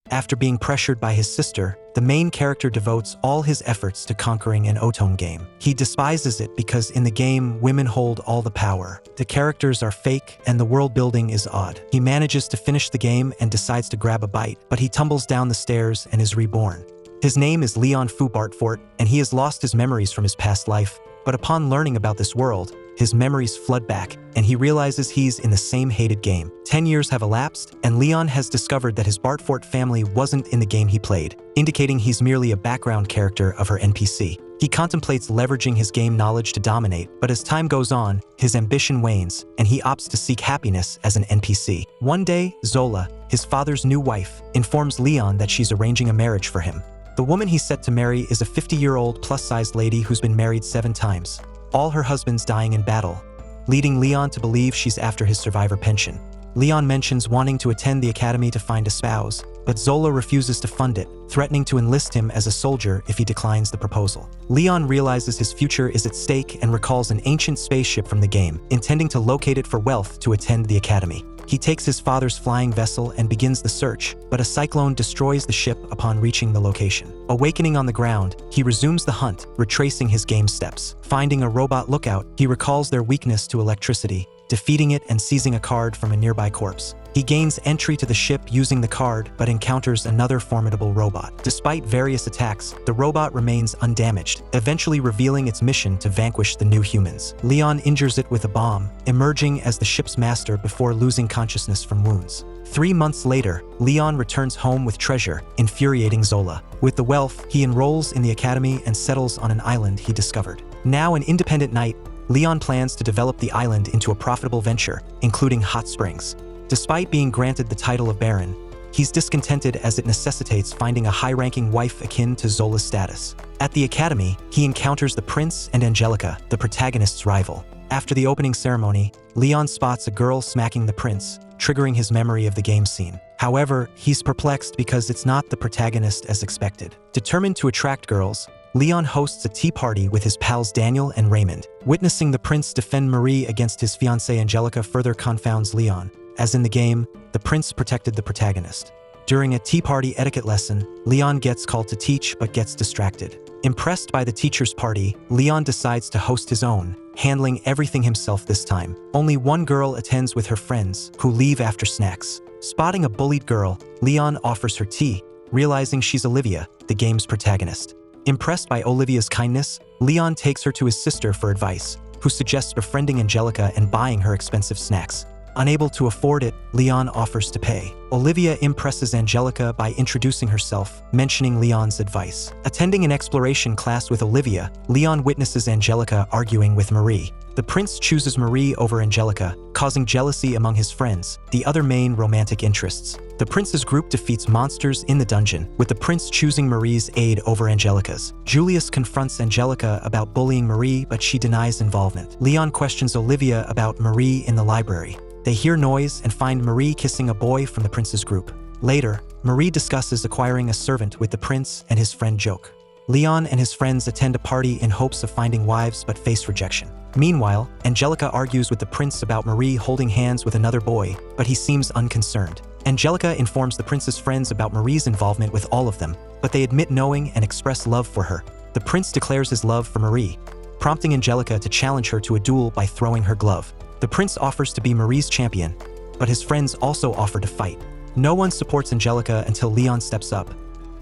After being pressured by his sister, the main character devotes all his efforts to conquering an Otone game. He despises it because in the game, women hold all the power. The characters are fake and the world building is odd. He manages to finish the game and decides to grab a bite, but he tumbles down the stairs and is reborn. His name is Leon Fu Bartfort, and he has lost his memories from his past life, but upon learning about this world, his memories flood back, and he realizes he's in the same hated game. 10 years have elapsed, and Leon has discovered that his Bartfort family wasn't in the game he played, indicating he's merely a background character of her NPC. He contemplates leveraging his game knowledge to dominate, but as time goes on, his ambition wanes, and he opts to seek happiness as an NPC. One day, Zola, his father's new wife, informs Leon that she's arranging a marriage for him. The woman he's set to marry is a 50-year-old plus-sized lady who's been married 7 times, all her husbands dying in battle, leading Leon to believe she's after his survivor pension. Leon mentions wanting to attend the academy to find a spouse, but Zola refuses to fund it, threatening to enlist him as a soldier if he declines the proposal. Leon realizes his future is at stake and recalls an ancient spaceship from the game, intending to locate it for wealth to attend the academy. He takes his father's flying vessel and begins the search, but a cyclone destroys the ship upon reaching the location. Awakening on the ground, he resumes the hunt, retracing his game steps. Finding a robot lookout, he recalls their weakness to electricity, defeating it and seizing a card from a nearby corpse. He gains entry to the ship using the card, but encounters another formidable robot. Despite various attacks, the robot remains undamaged, eventually revealing its mission to vanquish the new humans. Leon injures it with a bomb, emerging as the ship's master before losing consciousness from wounds. 3 months later, Leon returns home with treasure, infuriating Zola. With the wealth, he enrolls in the academy and settles on an island he discovered. Now an independent knight, Leon plans to develop the island into a profitable venture, including hot springs. Despite being granted the title of Baron, he's discontented as it necessitates finding a high-ranking wife akin to Zola's status. At the academy, he encounters the prince and Angelica, the protagonist's rival. After the opening ceremony, Leon spots a girl smacking the prince, triggering his memory of the game scene. However, he's perplexed because it's not the protagonist as expected. Determined to attract girls, Leon hosts a tea party with his pals Daniel and Raymond. Witnessing the prince defend Marie against his fiancée Angelica further confounds Leon. As in the game, the prince protected the protagonist. During a tea party etiquette lesson, Leon gets called to teach but gets distracted. Impressed by the teacher's party, Leon decides to host his own, handling everything himself this time. Only one girl attends with her friends, who leave after snacks. Spotting a bullied girl, Leon offers her tea, realizing she's Olivia, the game's protagonist. Impressed by Olivia's kindness, Leon takes her to his sister for advice, who suggests befriending Angelica and buying her expensive snacks. Unable to afford it, Leon offers to pay. Olivia impresses Angelica by introducing herself, mentioning Leon's advice. Attending an exploration class with Olivia, Leon witnesses Angelica arguing with Marie. The prince chooses Marie over Angelica, causing jealousy among his friends, the other main romantic interests. The prince's group defeats monsters in the dungeon, with the prince choosing Marie's aid over Angelica's. Julius confronts Angelica about bullying Marie, but she denies involvement. Leon questions Olivia about Marie in the library. They hear noise and find Marie kissing a boy from the prince's group. Later, Marie discusses acquiring a servant with the prince and his friend Joke. Leon and his friends attend a party in hopes of finding wives but face rejection. Meanwhile, Angelica argues with the prince about Marie holding hands with another boy, but he seems unconcerned. Angelica informs the prince's friends about Marie's involvement with all of them, but they admit knowing and express love for her. The prince declares his love for Marie, prompting Angelica to challenge her to a duel by throwing her glove. The prince offers to be Marie's champion, but his friends also offer to fight. No one supports Angelica until Leon steps up,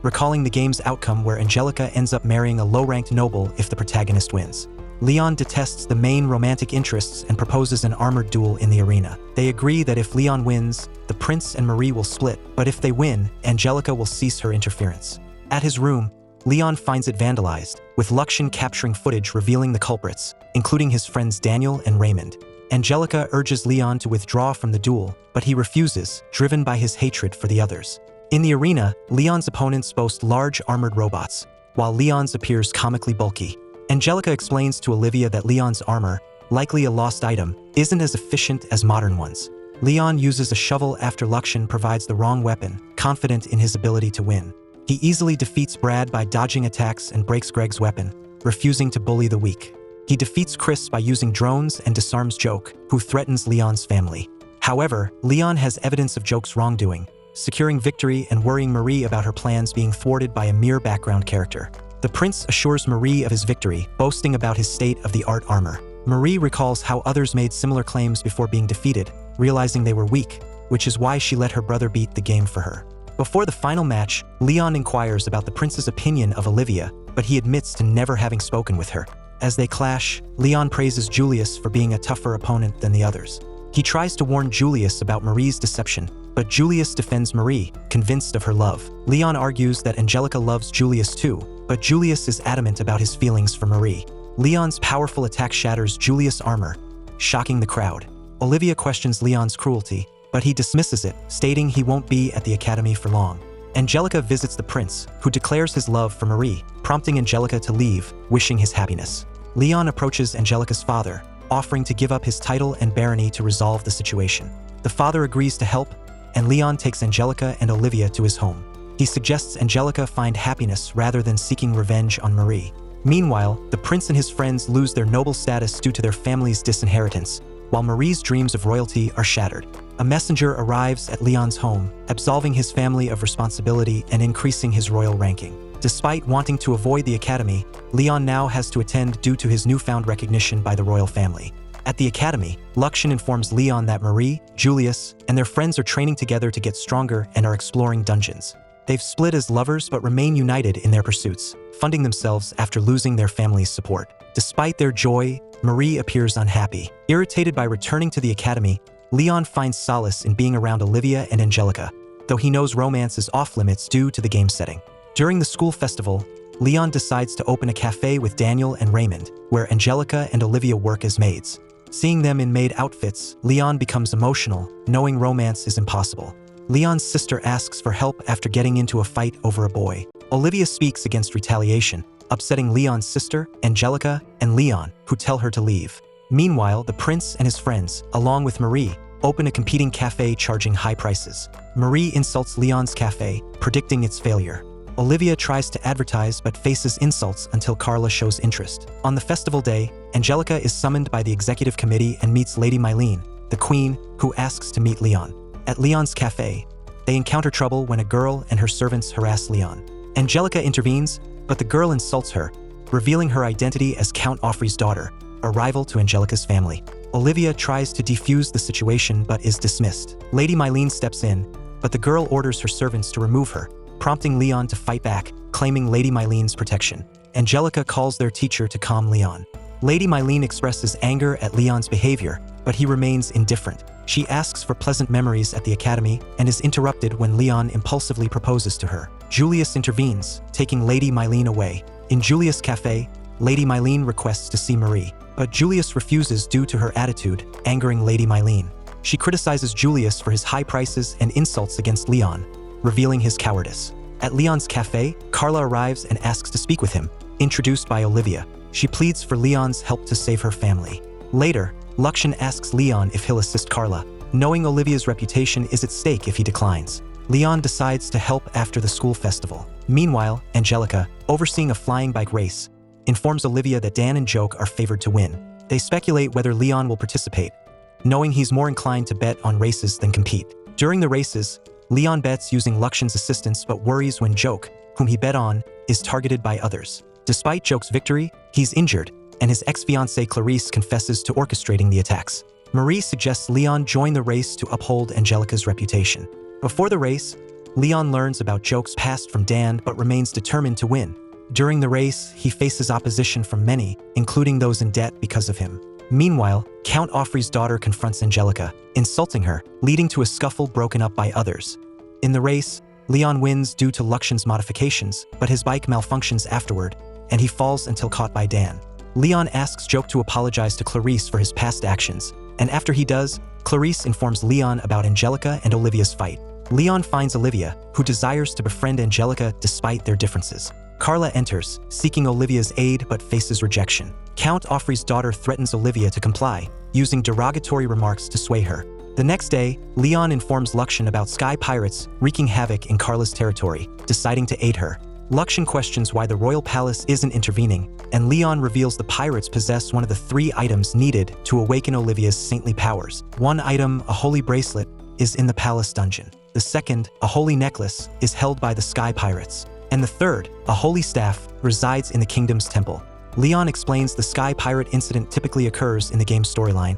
recalling the game's outcome where Angelica ends up marrying a low-ranked noble if the protagonist wins. Leon detests the main romantic interests and proposes an armored duel in the arena. They agree that if Leon wins, the prince and Marie will split, but if they win, Angelica will cease her interference. At his room, Leon finds it vandalized, with Luxian capturing footage revealing the culprits, including his friends Daniel and Raymond. Angelica urges Leon to withdraw from the duel, but he refuses, driven by his hatred for the others. In the arena, Leon's opponents boast large armored robots, while Leon's appears comically bulky. Angelica explains to Olivia that Leon's armor, likely a lost item, isn't as efficient as modern ones. Leon uses a shovel after Luxian provides the wrong weapon, confident in his ability to win. He easily defeats Brad by dodging attacks and breaks Greg's weapon, refusing to bully the weak. He defeats Chris by using drones and disarms Joke, who threatens Leon's family. However, Leon has evidence of Joke's wrongdoing, securing victory and worrying Marie about her plans being thwarted by a mere background character. The prince assures Marie of his victory, boasting about his state-of-the-art armor. Marie recalls how others made similar claims before being defeated, realizing they were weak, which is why she let her brother beat the game for her. Before the final match, Leon inquires about the prince's opinion of Olivia, but he admits to never having spoken with her. As they clash, Leon praises Julius for being a tougher opponent than the others. He tries to warn Julius about Marie's deception, but Julius defends Marie, convinced of her love. Leon argues that Angelica loves Julius too, but Julius is adamant about his feelings for Marie. Leon's powerful attack shatters Julius' armor, shocking the crowd. Olivia questions Leon's cruelty, but he dismisses it, stating he won't be at the academy for long. Angelica visits the prince, who declares his love for Marie, prompting Angelica to leave, wishing his happiness. Leon approaches Angelica's father, offering to give up his title and barony to resolve the situation. The father agrees to help, and Leon takes Angelica and Olivia to his home. He suggests Angelica find happiness rather than seeking revenge on Marie. Meanwhile, the prince and his friends lose their noble status due to their family's disinheritance, while Marie's dreams of royalty are shattered. A messenger arrives at Leon's home, absolving his family of responsibility and increasing his royal ranking. Despite wanting to avoid the academy, Leon now has to attend due to his newfound recognition by the royal family. At the academy, Luxian informs Leon that Marie, Julius, and their friends are training together to get stronger and are exploring dungeons. They've split as lovers but remain united in their pursuits, funding themselves after losing their family's support. Despite their joy, Marie appears unhappy. Irritated by returning to the academy, Leon finds solace in being around Olivia and Angelica, though he knows romance is off-limits due to the game setting. During the school festival, Leon decides to open a cafe with Daniel and Raymond, where Angelica and Olivia work as maids. Seeing them in maid outfits, Leon becomes emotional, knowing romance is impossible. Leon's sister asks for help after getting into a fight over a boy. Olivia speaks against retaliation, upsetting Leon's sister, Angelica, and Leon, who tell her to leave. Meanwhile, the prince and his friends, along with Marie, open a competing cafe charging high prices. Marie insults Leon's cafe, predicting its failure. Olivia tries to advertise but faces insults until Carla shows interest. On the festival day, Angelica is summoned by the executive committee and meets Lady Mylene, the queen, who asks to meet Leon. At Leon's cafe, they encounter trouble when a girl and her servants harass Leon. Angelica intervenes, but the girl insults her, revealing her identity as Count Offrey's daughter, a rival to Angelica's family. Olivia tries to defuse the situation but is dismissed. Lady Mylene steps in, but the girl orders her servants to remove her, prompting Leon to fight back, claiming Lady Mylene's protection. Angelica calls their teacher to calm Leon. Lady Mylene expresses anger at Leon's behavior, but he remains indifferent. She asks for pleasant memories at the academy and is interrupted when Leon impulsively proposes to her. Julius intervenes, taking Lady Mylene away. In Julius' cafe, Lady Mylene requests to see Marie, but Julius refuses due to her attitude, angering Lady Mylene. She criticizes Julius for his high prices and insults against Leon, revealing his cowardice. At Leon's cafe, Carla arrives and asks to speak with him, introduced by Olivia. She pleads for Leon's help to save her family. Later, Luxian asks Leon if he'll assist Carla, knowing Olivia's reputation is at stake if he declines. Leon decides to help after the school festival. Meanwhile, Angelica, overseeing a flying bike race, informs Olivia that Dan and Joke are favored to win. They speculate whether Leon will participate, knowing he's more inclined to bet on races than compete. During the races, Leon bets using Luxian's assistance but worries when Joke, whom he bet on, is targeted by others. Despite Joke's victory, he's injured, and his ex-fiancée Clarice confesses to orchestrating the attacks. Marie suggests Leon join the race to uphold Angelica's reputation. Before the race, Leon learns about Joke's past from Dan but remains determined to win. During the race, he faces opposition from many, including those in debt because of him. Meanwhile, Count Offrey's daughter confronts Angelica, insulting her, leading to a scuffle broken up by others. In the race, Leon wins due to Luxian's modifications, but his bike malfunctions afterward, and he falls until caught by Dan. Leon asks Joke to apologize to Clarice for his past actions, and after he does, Clarice informs Leon about Angelica and Olivia's fight. Leon finds Olivia, who desires to befriend Angelica despite their differences. Carla enters, seeking Olivia's aid but faces rejection. Count Offrey's daughter threatens Olivia to comply, using derogatory remarks to sway her. The next day, Leon informs Luxian about sky pirates wreaking havoc in Carla's territory, deciding to aid her. Luxian questions why the royal palace isn't intervening, and Leon reveals the pirates possess one of the 3 items needed to awaken Olivia's saintly powers. One item, a holy bracelet, is in the palace dungeon. The second, a holy necklace, is held by the Sky Pirates. And the third, a holy staff, resides in the kingdom's temple. Leon explains the Sky Pirate incident typically occurs in the game's storyline,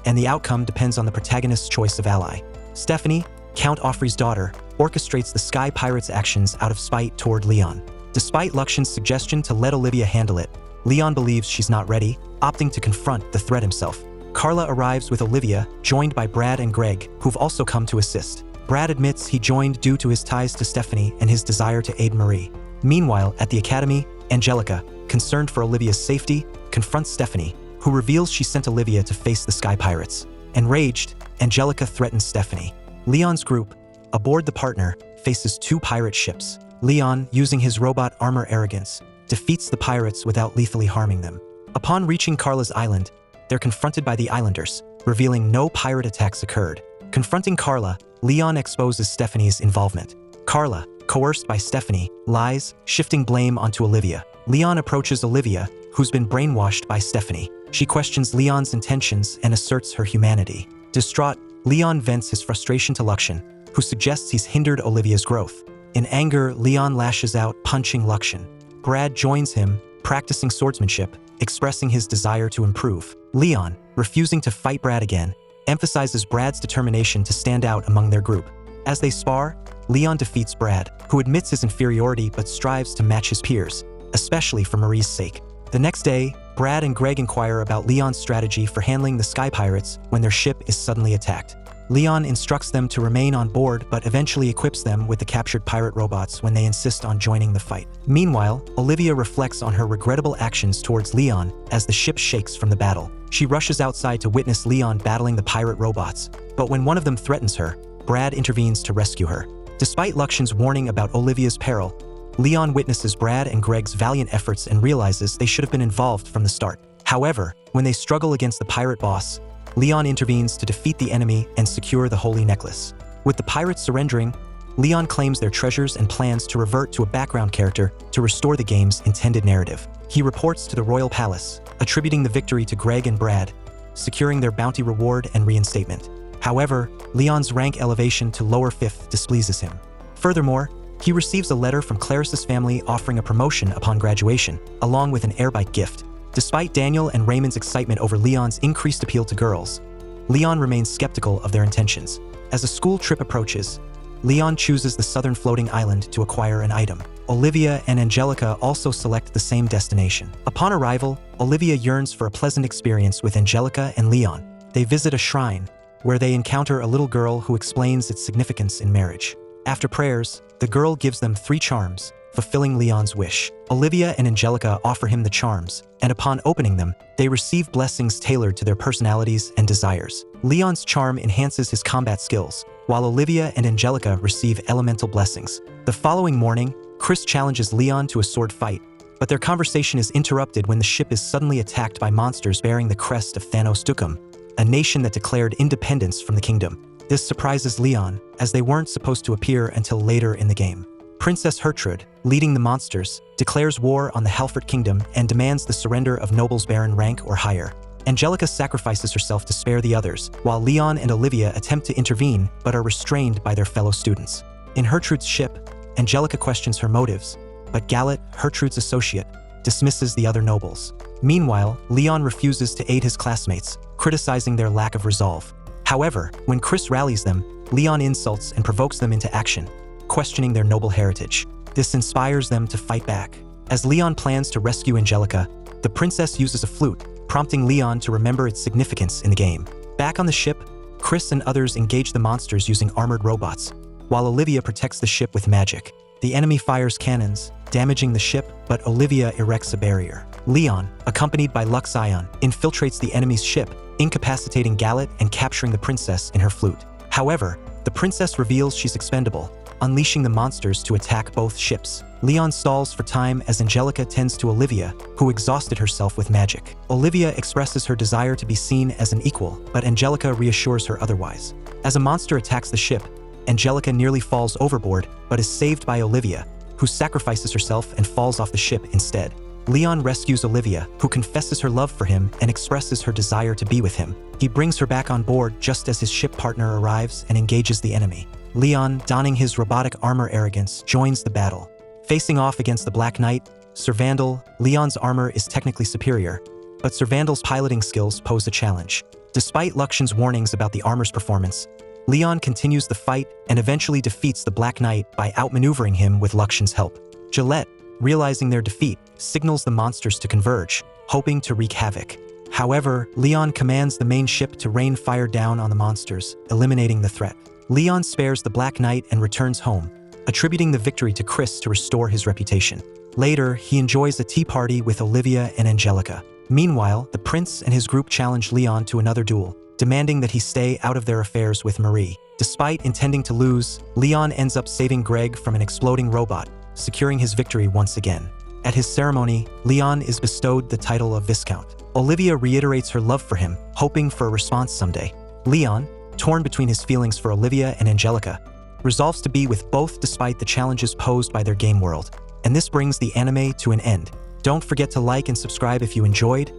and the outcome depends on the protagonist's choice of ally. Stephanie, Count Offrey's daughter, orchestrates the Sky Pirates' actions out of spite toward Leon. Despite Luxian's suggestion to let Olivia handle it, Leon believes she's not ready, opting to confront the threat himself. Carla arrives with Olivia, joined by Brad and Greg, who've also come to assist. Brad admits he joined due to his ties to Stephanie and his desire to aid Marie. Meanwhile, at the academy, Angelica, concerned for Olivia's safety, confronts Stephanie, who reveals she sent Olivia to face the Sky Pirates. Enraged, Angelica threatens Stephanie. Leon's group, aboard the Partner, faces two pirate ships. Leon, using his robot armor arrogance, defeats the pirates without lethally harming them. Upon reaching Carla's island, they're confronted by the Islanders, revealing no pirate attacks occurred. Confronting Carla, Leon exposes Stephanie's involvement. Carla, coerced by Stephanie, lies, shifting blame onto Olivia. Leon approaches Olivia, who's been brainwashed by Stephanie. She questions Leon's intentions and asserts her humanity. Distraught, Leon vents his frustration to Luxian, who suggests he's hindered Olivia's growth. In anger, Leon lashes out, punching Luxian. Brad joins him, practicing swordsmanship, expressing his desire to improve. Leon, refusing to fight Brad again, emphasizes Brad's determination to stand out among their group. As they spar, Leon defeats Brad, who admits his inferiority but strives to match his peers, especially for Marie's sake. The next day, Brad and Greg inquire about Leon's strategy for handling the Sky Pirates when their ship is suddenly attacked. Leon instructs them to remain on board but eventually equips them with the captured pirate robots when they insist on joining the fight. Meanwhile, Olivia reflects on her regrettable actions towards Leon as the ship shakes from the battle. She rushes outside to witness Leon battling the pirate robots, but when one of them threatens her, Brad intervenes to rescue her. Despite Luxian's warning about Olivia's peril, Leon witnesses Brad and Greg's valiant efforts and realizes they should have been involved from the start. However, when they struggle against the pirate boss, Leon intervenes to defeat the enemy and secure the holy necklace. With the pirates surrendering, Leon claims their treasures and plans to revert to a background character to restore the game's intended narrative. He reports to the royal palace, attributing the victory to Greg and Brad, securing their bounty reward and reinstatement. However, Leon's rank elevation to lower 5th displeases him. Furthermore, he receives a letter from Clarice's family offering a promotion upon graduation, along with an airbike gift. Despite Daniel and Raymond's excitement over Leon's increased appeal to girls, Leon remains skeptical of their intentions. As a school trip approaches, Leon chooses the southern floating island to acquire an item. Olivia and Angelica also select the same destination. Upon arrival, Olivia yearns for a pleasant experience with Angelica and Leon. They visit a shrine, where they encounter a little girl who explains its significance in marriage. After prayers, the girl gives them 3 charms, fulfilling Leon's wish. Olivia and Angelica offer him the charms, and upon opening them, they receive blessings tailored to their personalities and desires. Leon's charm enhances his combat skills, while Olivia and Angelica receive elemental blessings. The following morning, Chris challenges Leon to a sword fight, but their conversation is interrupted when the ship is suddenly attacked by monsters bearing the crest of Thanos Dukum, a nation that declared independence from the kingdom. This surprises Leon, as they weren't supposed to appear until later in the game. Princess Hertrude, leading the monsters, declares war on the Halford Kingdom and demands the surrender of nobles baron rank or higher. Angelica sacrifices herself to spare the others, while Leon and Olivia attempt to intervene but are restrained by their fellow students. In Hertrude's ship, Angelica questions her motives, but Gallet, Hertrude's associate, dismisses the other nobles. Meanwhile, Leon refuses to aid his classmates, criticizing their lack of resolve. However, when Chris rallies them, Leon insults and provokes them into action, questioning their noble heritage. This inspires them to fight back. As Leon plans to rescue Angelica, the princess uses a flute, prompting Leon to remember its significance in the game. Back on the ship, Chris and others engage the monsters using armored robots, while Olivia protects the ship with magic. The enemy fires cannons, damaging the ship, but Olivia erects a barrier. Leon, accompanied by Luxian, infiltrates the enemy's ship, incapacitating Gallet and capturing the princess in her flute. However, the princess reveals she's expendable, unleashing the monsters to attack both ships. Leon stalls for time as Angelica tends to Olivia, who exhausted herself with magic. Olivia expresses her desire to be seen as an equal, but Angelica reassures her otherwise. As a monster attacks the ship, Angelica nearly falls overboard, but is saved by Olivia, who sacrifices herself and falls off the ship instead. Leon rescues Olivia, who confesses her love for him and expresses her desire to be with him. He brings her back on board just as his ship partner arrives and engages the enemy. Leon, donning his robotic armor arrogance, joins the battle. Facing off against the Black Knight, Sir Vandal, Leon's armor is technically superior, but Sir Vandal's piloting skills pose a challenge. Despite Luxion's warnings about the armor's performance, Leon continues the fight and eventually defeats the Black Knight by outmaneuvering him with Luxion's help. Gillette, realizing their defeat, signals the monsters to converge, hoping to wreak havoc. However, Leon commands the main ship to rain fire down on the monsters, eliminating the threat. Leon spares the Black Knight and returns home, attributing the victory to Chris to restore his reputation. Later, he enjoys a tea party with Olivia and Angelica. Meanwhile, the prince and his group challenge Leon to another duel, demanding that he stay out of their affairs with Marie. Despite intending to lose, Leon ends up saving Greg from an exploding robot, securing his victory once again. At his ceremony, Leon is bestowed the title of Viscount. Olivia reiterates her love for him, hoping for a response someday. Leon, torn between his feelings for Olivia and Angelica, resolves to be with both despite the challenges posed by their game world. And this brings the anime to an end. Don't forget to like and subscribe if you enjoyed,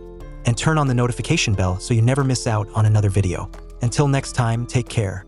and turn on the notification bell so you never miss out on another video. Until next time, take care.